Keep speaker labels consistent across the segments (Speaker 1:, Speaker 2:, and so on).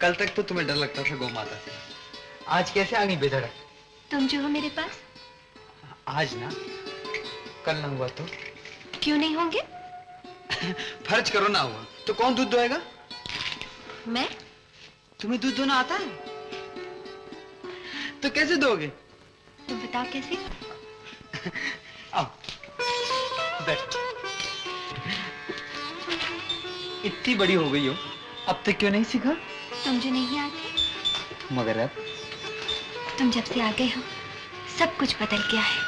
Speaker 1: कल तक तो तुम्हें डर लगता था गौ माता से, आज कैसे आ गई बेधड़क?
Speaker 2: तुम जो हो मेरे पास।
Speaker 1: आज ना, कल ना हुआ तो?
Speaker 2: क्यों नहीं होंगे?
Speaker 1: फर्ज करो ना हुआ तो कौन दूध दोएगा?
Speaker 2: मैं।
Speaker 1: तुम्हें दूध दोना आता है? तो कैसे दोगे?
Speaker 2: तुम बताओ कैसे?
Speaker 1: आओ बैठो। इतनी बड़ी हो गई हो, अब तक क्यों नहीं सीखा?
Speaker 2: तुम जो नहीं आते।
Speaker 1: मगर अब
Speaker 2: तुम जब से आ गए हो सब कुछ बदल गया है।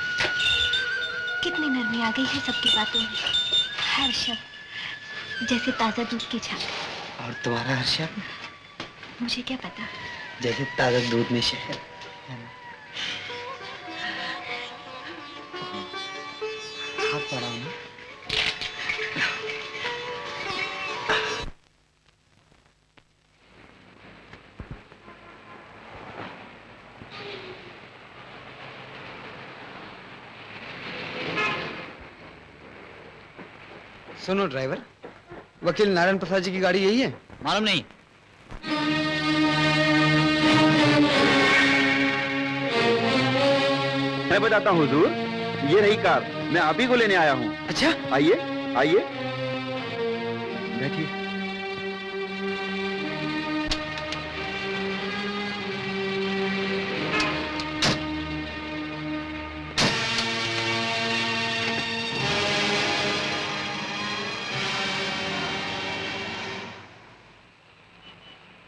Speaker 2: कितनी नरमी आ गई है सबकी बातों में। हर शब्द जैसे ताजा दूध की छाप।
Speaker 1: और तुम्हारा हर शब्द?
Speaker 2: मुझे क्या पता।
Speaker 1: जैसे ताजा दूध में शहद। हाथ बढ़ाओ ना। सुनो ड्राइवर, वकील नारायण प्रसाद जी की गाड़ी यही है?
Speaker 3: मालूम नहीं।
Speaker 4: मैं बताता हूँ हुजूर, ये रही कार, मैं आप ही को लेने आया हूँ।
Speaker 1: अच्छा,
Speaker 4: आइए आइए बैठिए।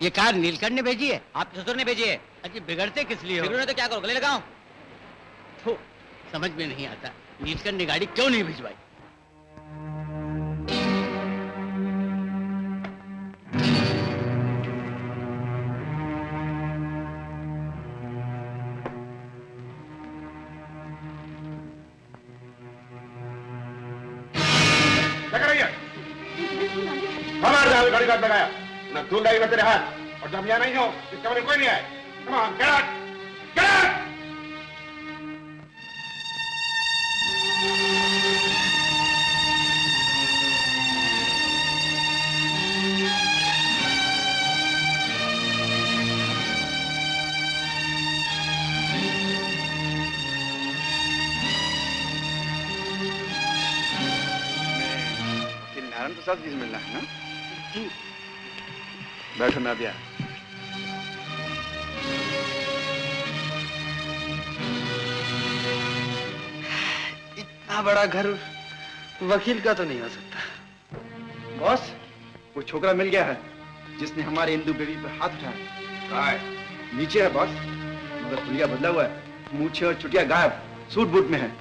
Speaker 3: ये कार नीलकंठ ने भेजी है? आपके ससुर ने भेजी है? अजी बिगड़ते किस लिए हो? बिगड़ने तो क्या करो, गले लगाओ। तो समझ में नहीं आता नीलकंठ ने गाड़ी क्यों नहीं भिजवाई।
Speaker 4: गाड़ी का लगाया ना, धूल डाली तेरे हाथ, और जब यहाँ नहीं हो इस कमरे में कोई नहीं आए। Come on, get out! Get out! वकील नारायण प्रसाद जी से मिलना है ना? जी। बैठो ना भैया।
Speaker 1: इतना बड़ा घर वकील का तो नहीं हो सकता।
Speaker 4: बॉस, वो छोकरा मिल गया है जिसने हमारे इंदू बेबी पर हाथ उठाया। कहाँ है? नीचे है बॉस, मगर पुलिया बदला हुआ है, मूछें और चुटिया गायब, सूट बूट में है।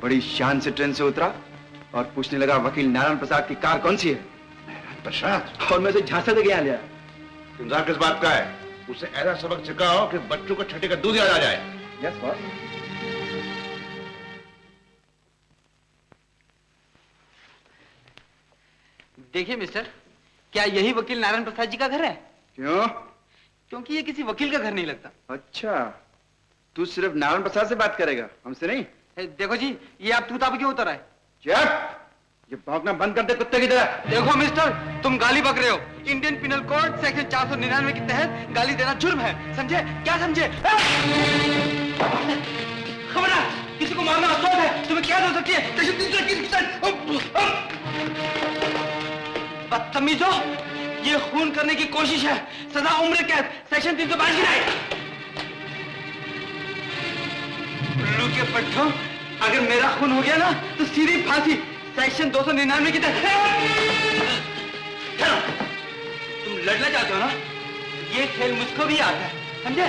Speaker 4: बड़ी शान से ट्रेन से उतरा और पूछने लगा वकील नारायण प्रसाद की कार कौन सी है। प्रसाद? और मैं उसे झांसा दे गया लिया।
Speaker 5: इंतजार किस बात का है? उसे ऐसा सबक सिखाओ कि बच्चों को छठी का दूध याद आ जाए।
Speaker 4: Yes boss.
Speaker 1: देखिए मिस्टर, क्या यही वकील नारायण प्रसाद जी का घर है?
Speaker 4: क्यों?
Speaker 1: क्योंकि ये किसी वकील का घर नहीं लगता।
Speaker 4: अच्छा, तू सिर्फ नारायण प्रसाद से बात करेगा, हमसे नहीं?
Speaker 1: देखो जी, ये आप तूताब क्यों उतर आए?
Speaker 4: चुप! ये भौंकना बंद कर दे कुत्ते की तरह।
Speaker 1: देखो मिस्टर, तुम गाली बक रहे हो। इंडियन पिनल कोड सेक्शन 499 के तहत गाली देना जुर्म है, समझे? क्या समझे? खबरदार, किसी को मारना असौट है, तुम्हें क्या हो सकती है? बदतमीजो, ये खून करने की कोशिश है, सजा उम्र कैद, सेक्शन 322 की राय। उल्लू के पट्टों, अगर मेरा खून हो गया ना तो सीधी फांसी, सेक्शन 299 की तहत। तुम लड़ना चाहते हो ना? ये खेल मुझको भी आता है, समझे?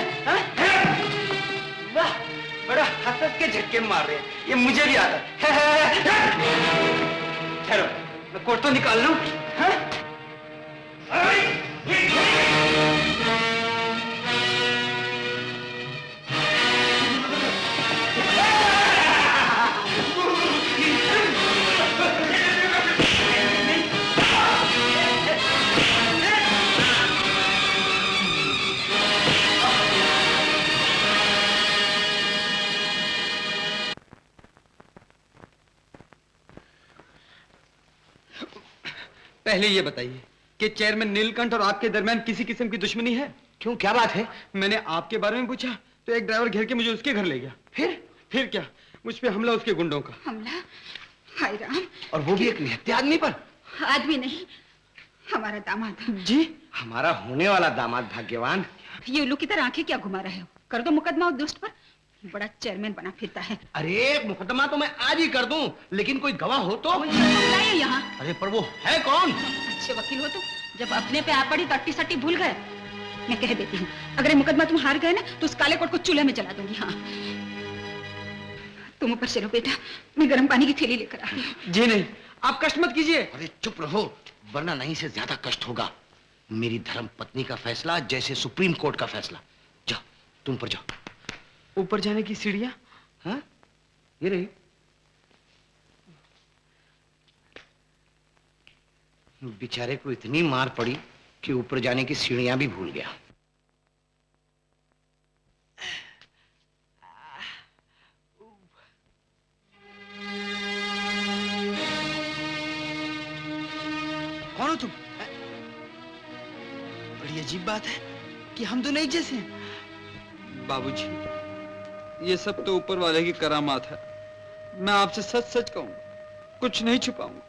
Speaker 1: वाह, बड़ा हंस के झटके मार रहे हैं, ये मुझे भी आता है। ठहरो, मैं कोट तो निकाल लूं। पहले ये बताइए, कि चेयरमैन नीलकंठ और आपके दरमियान किसी किस्म की दुश्मनी है?
Speaker 3: क्यों, क्या बात है?
Speaker 1: मैंने आपके बारे में पूछा तो एक ड्राइवर घेर के मुझे उसके घर ले गया। फिर क्या, मुझ पे हमला उसके गुंडों का।
Speaker 6: हमला? हाय राम।
Speaker 3: और वो भी एक निहत्थे आदमी पर।
Speaker 6: आदमी नहीं, हमारा दामाद।
Speaker 1: जी?
Speaker 3: हमारा होने वाला दामाद भाग्यवान।
Speaker 6: ये उल्लू की तरह आंखें क्या घुमा रहे हो? कर दो मुकदमा उस दुष्ट पर। बड़ा चेयरमैन बना फिरता है।
Speaker 3: अरे मुकदमा तो मैं आज ही कर दूं, लेकिन कोई गवाह हो तो।
Speaker 6: बुलाइए यहाँ।
Speaker 3: अरे पर वो है कौन?
Speaker 6: अच्छे वकील हो तुम, जब अपने पे आ पड़ी तो अट्टी सट्टी भूल गए। मैं कह देती हूँ, अगर ये मुकदमा तुम हार गए ना तो उस काले कोट को चूल्हे में जला दूंगी। हाँ, तुम ऊपर चलो बेटा, मैं गर्म पानी की थैली लेकर आती हूँ।
Speaker 1: जी नहीं, आप कष्ट मत कीजिए।
Speaker 3: अरे चुप रहो, वरना नहीं से ज्यादा कष्ट होगा। मेरी धर्म पत्नी का फैसला जैसे सुप्रीम कोर्ट का फैसला। जाओ, तुम पर जाओ।
Speaker 1: ऊपर जाने की सीढ़ियां?
Speaker 3: हाँ, ये रही। बेचारे को इतनी मार पड़ी कि ऊपर जाने की सीढ़ियां भी भूल गया।
Speaker 1: कौन हो तुम? बड़ी अजीब बात है कि हम दोनों एक जैसे हैं। बाबूजी, ये सब तो ऊपर वाले की करामात है। मैं आपसे सच सच कहूंगा, कुछ नहीं छुपाऊंगा।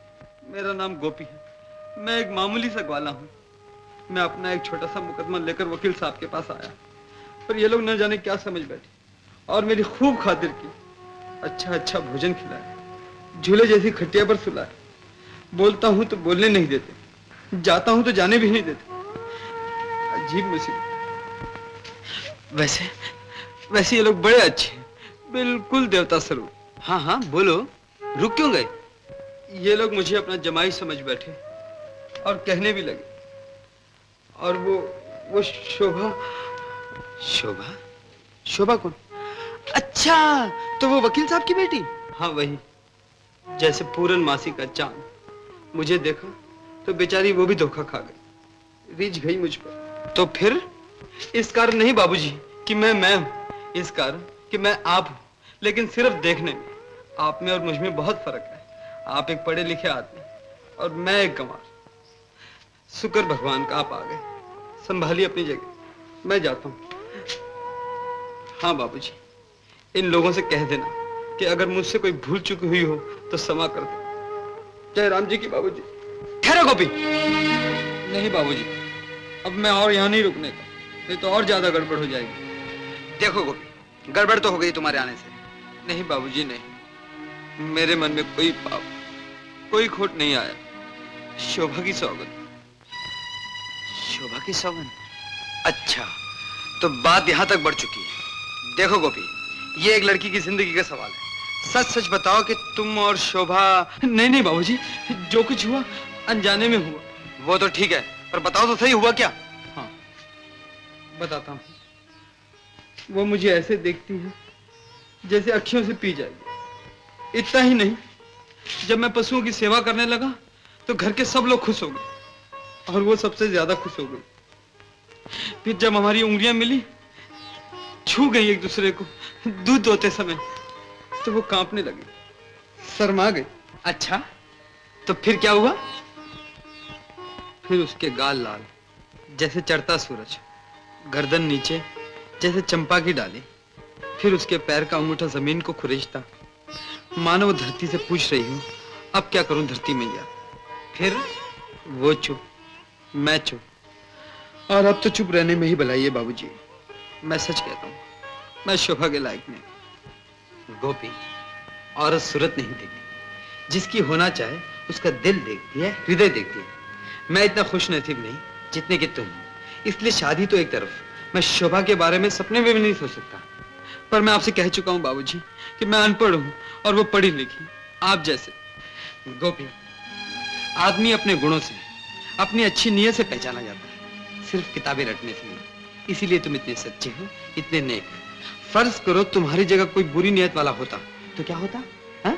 Speaker 1: मेरा नाम गोपी है, मैं एक मामूली सा ग्वाला हूँ। मैं अपना एक छोटा सा मुकदमा लेकर वकील साहब के पास आया, पर ये लोग न जाने क्या समझ बैठे और मेरी खूब खातिर की। अच्छा अच्छा भोजन खिलाया, झूले जैसी खटिया पर सुलाया। बोलता हूँ तो बोलने नहीं देते, जाता हूँ तो जाने भी नहीं देते। अजीब मुसीबत। वैसे ये लोग बड़े अच्छे हैं, बिल्कुल देवता स्वरूप। हाँ हाँ बोलो, रुक क्यों गए? ये लोग मुझे अपना जमाई समझ बैठे और कहने भी लगे। और वो शोभा कौन? अच्छा, तो वो वकील साहब की बेटी? हाँ वही। जैसे पूरन मासी का चांद, मुझे देखा तो बेचारी वो भी धोखा खा गई, रिझ गई मुझ पर। तो फिर इस कारण नहीं बाबूजी कि मैं हूं, इस कारण कि मैं आप हूं, लेकिन सिर्फ देखने में। आप में और मुझ में बहुत फर्क है। आप एक पढ़े लिखे आदमी और मैं एक गंवार। शुक्र भगवान का आप आ गए। संभालिए अपनी जगह, मैं जाता हूं। हाँ बाबूजी, इन लोगों से कह देना कि अगर मुझसे कोई भूल चूक हुई हो तो क्षमा कर दो। जय राम जी की बाबूजी। ठहरो गोपी। नहीं बाबूजी, अब मैं और यहाँ नहीं रुकने का, नहीं तो और ज्यादा गड़बड़ हो जाएगी। देखो गोपी, गड़बड़ तो हो गई तुम्हारे आने से। नहीं बाबूजी नहीं, मेरे मन में कोई पाप, कोई खोट नहीं आया। शोभा की सौगंध। शोभा की सौगंध? अच्छा, तो बात यहाँ तक बढ़ चुकी है। देखो गोपी, ये एक लड़की की जिंदगी का सवाल है। सच सच बताओ कि तुम और शोभा। नहीं बाबूजी, जो कुछ हुआ अनजाने में हुआ। वो तो ठीक है, पर बताओ तो सही, हुआ क्या? हाँ बताता हूँ। वो मुझे ऐसे देखती है जैसे अखियों से पी जाएगी। इतना ही नहीं, जब मैं पशुओं की सेवा करने लगा तो घर के सब लोग खुश हो गए और वो सबसे ज्यादा खुश हो गई। फिर जब हमारी उंगलियां मिली, छू गई एक दूसरे को दूध दोते समय, तो वो कांपने लगी, शर्मा गई। अच्छा, तो फिर क्या हुआ? फिर उसके गाल लाल जैसे चढ़ता सूरज, गर्दन नीचे जैसे चंपा की डाली। फिर उसके पैर का अंगूठा जमीन को खुरेचता, मानो वो धरती से पूछ रही हूँ, अब क्या करूं धरती मैया। फिर वो चुप, मैं चुप, और अब तो चुप रहने में ही भलाई है बाबूजी। मैं सच कहता हूँ, मैं शोभा के लायक नहीं। गोपी, औरत सूरत नहीं देखती, जिसकी होना चाहे उसका दिल देखती है, हृदय देखती है। मैं इतना खुश नसीब नहीं जितने कि तुम, इसलिए शादी तो एक तरफ, मैं शोभा के बारे में सपने में भी नहीं सोच सकता। पर मैं आपसे कह चुका हूँ बाबूजी कि मैं अनपढ़ हूँ और वो पढ़ी लिखी, आप जैसे। गोपी, आदमी अपने गुणों से, अपनी अच्छी नीयत से पहचाना जाता है, सिर्फ किताबें रटने से नहीं। इसीलिए तुम इतने सच्चे हो, इतने नेक। फर्ज करो तुम्हारी जगह कोई बुरी नीयत वाला होता तो क्या होता? हा?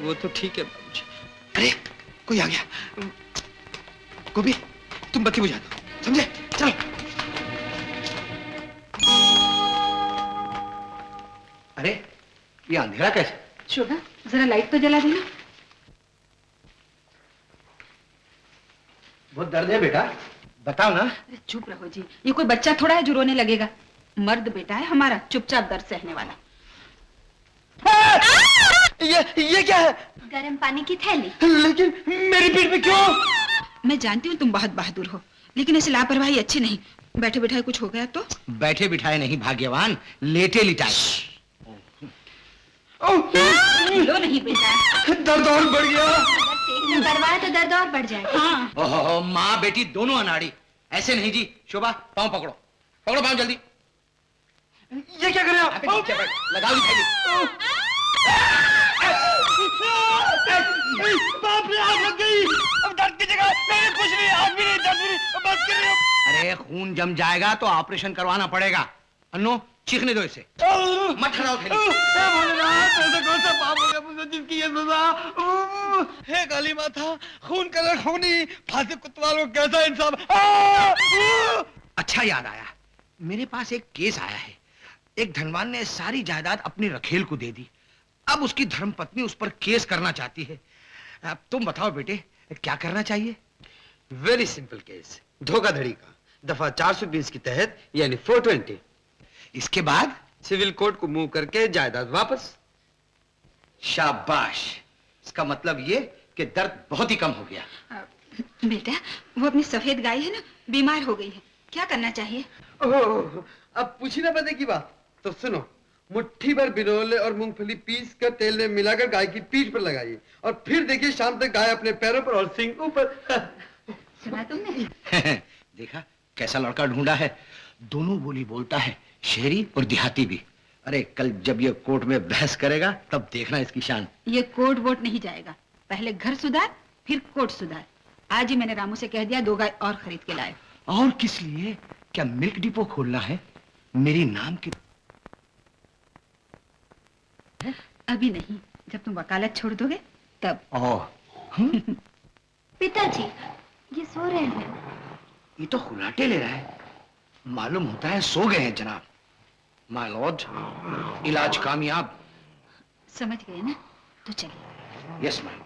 Speaker 1: वो तो ठीक है बाबूजी। अरे कोई आ गया। गोपी, तुम बत्ती बुझा दो, समझे? चलो।
Speaker 3: अरे ये अंधेरा कैसे?
Speaker 6: शोभा, जरा लाइट तो जला देना।
Speaker 4: बहुत दर्द है बेटा, बताओ ना।
Speaker 6: अरे चुप रहो जी, ये कोई बच्चा थोड़ा है जो रोने लगेगा। मर्द बेटा है हमारा, चुपचाप दर्द सहने वाला।
Speaker 1: ये क्या है?
Speaker 2: गर्म पानी की थैली।
Speaker 1: लेकिन मेरी पीठ पे क्यों?
Speaker 6: मैं जानती हूँ तुम बहुत बहादुर हो, लेकिन ऐसे लापरवाही अच्छी नहीं। बैठे बिठाए कुछ हो गया तो?
Speaker 3: बैठे बिठाए नहीं भाग्यवान, लेटे लिटाए।
Speaker 6: लो नहीं बेटा,
Speaker 1: दर्द और बढ़ गया।
Speaker 2: अगर तेज में करवाए तो दर्द और बढ़ जाएगा।
Speaker 6: हाँ।
Speaker 3: ओहो, माँ बेटी दोनों अनाड़ी। ऐसे नहीं जी। शोभा, पाँव पकड़ो, पकड़ो पाँव जल्दी।
Speaker 1: ये क्या कर रहे हो?
Speaker 3: अबे नीचे बैठ, लगाओ जी थैली।
Speaker 1: बाप रे, आग लग गई। अब दर्द की जगह मैंने कुछ नहीं, आग भी नहीं, दर्द भी नहीं। अब बस कर रही हो।
Speaker 3: अरे खून जम जाएगा तो ऑपरेशन करवाना पड़ेगा। अन्नो, चीखने दो इसे। मत खड़ाओ थैली।
Speaker 1: भोलेनाथ, ऐसा कौन सा पाप हो गया मुझसे जिसकी ये सजा? हे काली माता, खून कलर खूनी, फांसी कुतवाल को कैसा इंसाफ?
Speaker 3: अच्छा याद आया, मेरे पास एक केस आया है। एक धनवान ने सारी जायदाद अपनी रखेल को दे दी। अब उसकी धर्मपत्नी उस पर केस करना चाहती है। अब तुम बताओ बेटे, क्या करना चाहिए?
Speaker 1: वेरी सिंपल केस, धोखाधड़ी का, दफा 420 के तहत, यानी 420।
Speaker 3: इसके बाद
Speaker 1: सिविल कोर्ट को मूव करके जायदाद वापस।
Speaker 3: शाबाश। इसका मतलब ये कि दर्द बहुत ही कम हो गया।
Speaker 6: बेटा, वो अपनी सफेद गाय है ना, बीमार हो गई है, क्या करना चाहिए?
Speaker 1: ओह, अब पूछी ना पता की बात, तो सुनो। मुट्ठी भर बिनोले और मूंगफली पीस कर तेल में मिलाकर गाय की पीठ पर लगाइए और फिर देखिए शाम तक गाय अपने पैरों पर और सींग ऊपर।
Speaker 6: सुना तुमने?
Speaker 3: देखा कैसा लड़का ढूंढा है। दोनों बोली बोलता है, शहरी और देहाती भी। अरे कल जब ये कोर्ट में बहस करेगा तब देखना इसकी शान।
Speaker 6: ये कोर्ट वोट नहीं जाएगा, पहले घर सुधार फिर कोर्ट सुधार। आज ही मैंने रामू से कह दिया 2 गाय और खरीद के लाए।
Speaker 3: और किस लिए? क्या मिल्क डिपो खोलना है मेरी नाम की?
Speaker 6: अभी नहीं, जब तुम वकालत छोड़ दोगे तब।
Speaker 2: पिताजी, ये सो रहे हैं।
Speaker 3: ये तो खुलाटे ले रहा है, मालूम होता है सो गए हैं जनाब। माय लॉर्ड, इलाज कामयाब।
Speaker 6: समझ गए ना? तो चलिए।
Speaker 3: Yes ma'am.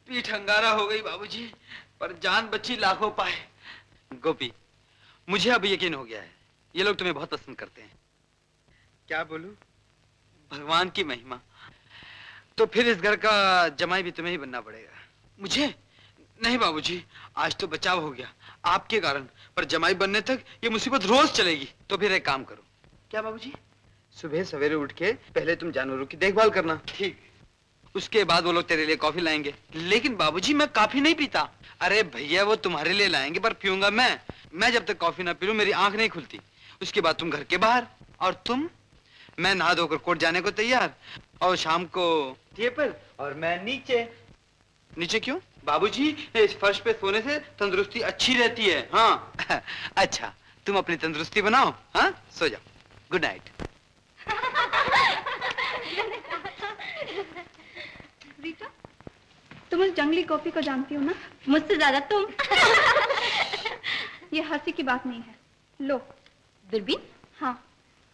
Speaker 1: पीठ अंगारा हो गई बाबूजी, पर जान बची लाखों पाए। गोपी, मुझे अब यकीन हो गया है, ये लोग तुम्हें बहुत पसंद करते हैं। क्या बोलूं, भगवान की महिमा। तो फिर इस घर का जमाई भी तुम्हें ही बनना पड़ेगा। मुझे? नहीं बाबूजी, आज तो बचाव हो गया आपके कारण, पर जमाई बनने तक ये मुसीबत रोज चलेगी। तो फिर एक काम करो। क्या बाबूजी? सुबह सवेरे उठ के पहले तुम जानवरों की देखभाल करना। ठीक। उसके बाद वो लोग तेरे लिए कॉफी लाएंगे। लेकिन बाबूजी, मैं कॉफी नहीं पीता। अरे भैया, वो तुम्हारे लिए लाएंगे पर पीऊंगा मैं जब तक कॉफी ना पी लूं मेरी आंख नहीं खुलती। उसके बाद तुम घर के बाहर, और तुम? मैं नहा धोकर कोर्ट जाने को तैयार, और शाम को थिएटर, और मैं नीचे। नीचे क्यों बाबूजी? इस फर्श पे सोने से तंदुरुस्ती अच्छी रहती है। हाँ। अच्छा, तुम अपनी तंदुरुस्ती बनाओ। हाँ, सो जाओ। Good night.
Speaker 2: रीटा, तुम उस जंगली गोपी को जानती हो ना? मुझसे ज्यादा तुम। ये हंसी की बात नहीं है। लो दूरबीन। हाँ,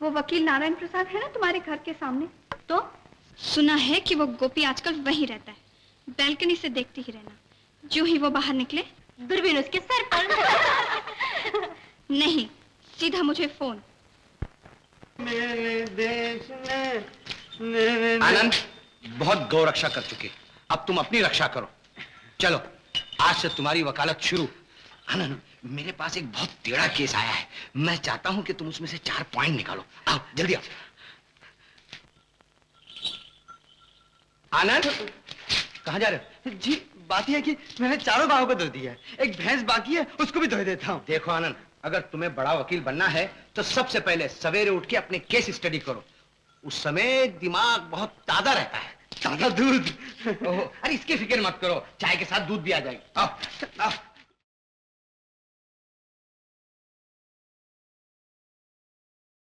Speaker 2: वो वकील नारायण प्रसाद है ना तुम्हारे घर के सामने, तो सुना है कि वो गोपी आजकल वहीं रहता है। बैल्कनी से देखती ही रहना, जो ही वो बाहर निकले दूरबीन उसके सर पर। नहीं, सीधा मुझे फोन।
Speaker 1: मेरे देश
Speaker 3: आनंद, बहुत गौ रक्षा कर चुके, अब तुम अपनी रक्षा करो। चलो, आज से तुम्हारी वकालत शुरू। आनंद, मेरे पास एक बहुत टेढ़ा केस आया है, मैं चाहता हूं कि तुम उसमें से 4 पॉइंट निकालो। आओ जल्दी आओ। आनंद, कहाँ जा रहे हो?
Speaker 1: जी, बात यह है कि मैंने चारों गायों को धो दिया है, एक भैंस बाकी है, उसको भी धो देता हूँ।
Speaker 3: देखो आनंद, अगर तुम्हें बड़ा वकील बनना है तो सबसे पहले सवेरे उठ के अपने केस स्टडी करो। उस समय दिमाग बहुत ताजा रहता है।
Speaker 1: ताजा दूध।
Speaker 3: अरे इसकी फिक्र मत करो, चाय के साथ दूध भी आ जाएगी। आओ, आओ।